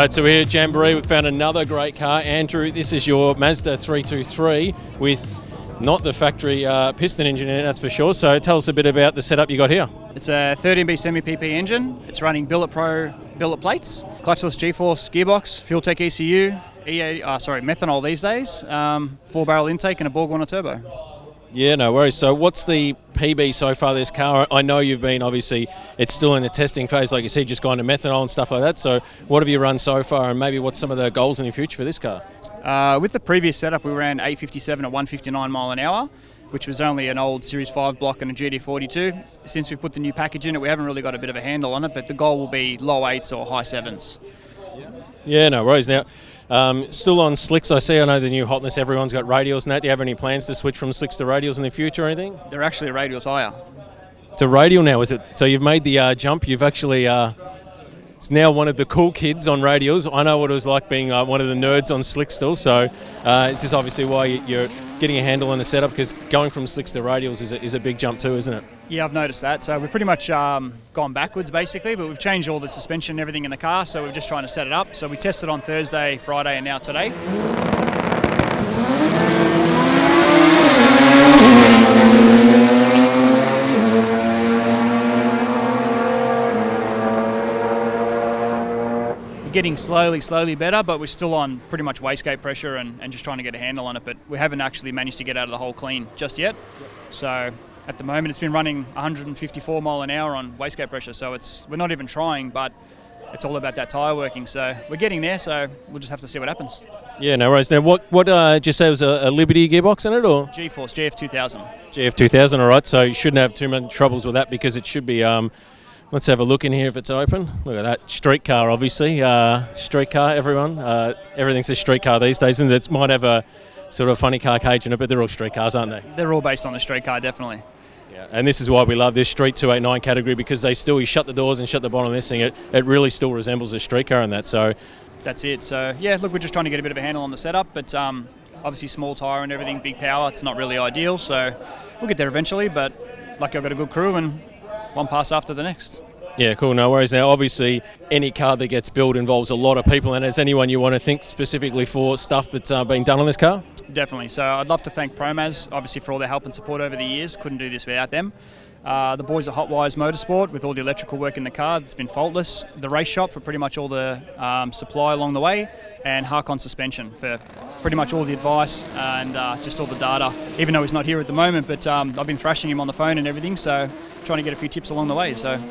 Right, so we're here at Jamboree. We've found another great car. Andrew, this is your Mazda 323 with not the factory piston engine in it, that's for sure. So tell us a bit about the setup you got here. It's a 13B semi-PP engine. It's running billetpro billet plates, clutchless G-force gearbox, fuel tech ECU, methanol these days, 4-barrel intake and a Borg Warner turbo. Yeah, no worries. So what's the PB so far this car? I know you've been, obviously, it's still in the testing phase, like you said, just gone to methanol and stuff like that. So what have you run so far, and maybe what's some of the goals in the future for this car? With the previous setup, we ran 857 at 159 mile an hour, which was only an old Series 5 block and a GT42. Since we've put the new package in it, we haven't really got a bit of a handle on it, but the goal will be low 8s or high 7s. Yeah, no worries. Now, still on slicks, I see. I know the new hotness, everyone's got radials and that. Do you have any plans to switch from slicks to radials in the future or anything? They're actually a radial tyre. It's a radial now, is it? So you've made the jump. You've actually... it's now one of the cool kids on radials. I know what it was like being one of the nerds on slicks still. So this is obviously why you're getting a handle on the setup, because going from slicks to radials is a big jump too, isn't it? Yeah, I've noticed that. So we've pretty much gone backwards basically, but we've changed all the suspension and everything in the car, so we're just trying to set it up. So we tested on Thursday, Friday and now today. Getting slowly better, but we're still on pretty much wastegate pressure and just trying to get a handle on it, but we haven't actually managed to get out of the hole clean just yet. So at the moment it's been running 154 mile an hour on wastegate pressure, so we're not even trying, but it's all about that tyre working. So we're getting there, so we'll just have to see what happens. Yeah, no worries. Now what did you say was a Liberty gearbox in it, or? G-force, GF2000. GF2000, all right, so you shouldn't have too many troubles with that, because it should be let's have a look in here if it's open. Look at that. Street car, obviously. Street car, everyone. Everything's a street car these days, and it might have a sort of funny car cage in it, but they're all street cars, aren't they? They're all based on the street car, definitely. Yeah, and this is why we love this Street 289 category, because you shut the doors and shut the bonnet on this thing. It really still resembles a street car in that. So that's it. So yeah, look, we're just trying to get a bit of a handle on the setup, but obviously small tyre and everything, big power, it's not really ideal. So we'll get there eventually, but lucky I've got a good crew and one pass after the next. Yeah, cool, no worries. Now, obviously, any car that gets built involves a lot of people, and is anyone you want to thank specifically for stuff that's been done on this car? Definitely. So I'd love to thank Promaz, obviously, for all their help and support over the years. Couldn't do this without them. The boys at Hot Wires Motorsport, with all the electrical work in the car, it's been faultless. The race shop for pretty much all the supply along the way, and Harkon Suspension for pretty much all the advice and just all the data, even though he's not here at the moment, but I've been thrashing him on the phone and everything, so trying to get a few tips along the way. So.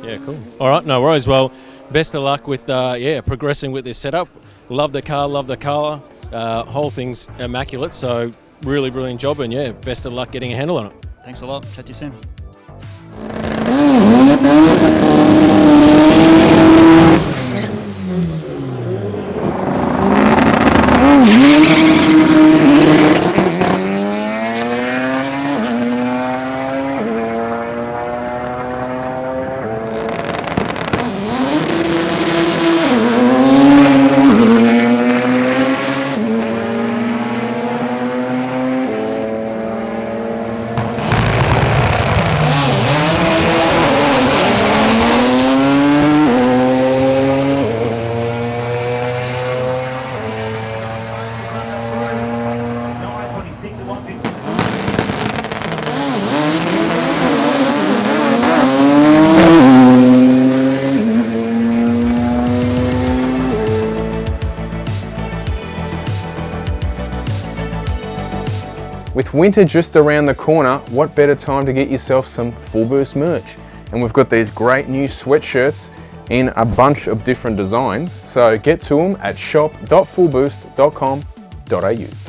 Yeah, cool. All right, no worries. Well, best of luck with progressing with this setup. Love the car, love the colour. Whole thing's immaculate, so really brilliant job, and yeah, best of luck getting a handle on it. Thanks a lot. Chat to you soon. With winter just around the corner, what better time to get yourself some fullBOOST merch? And we've got these great new sweatshirts in a bunch of different designs, so get to them at shop.fullboost.com.au.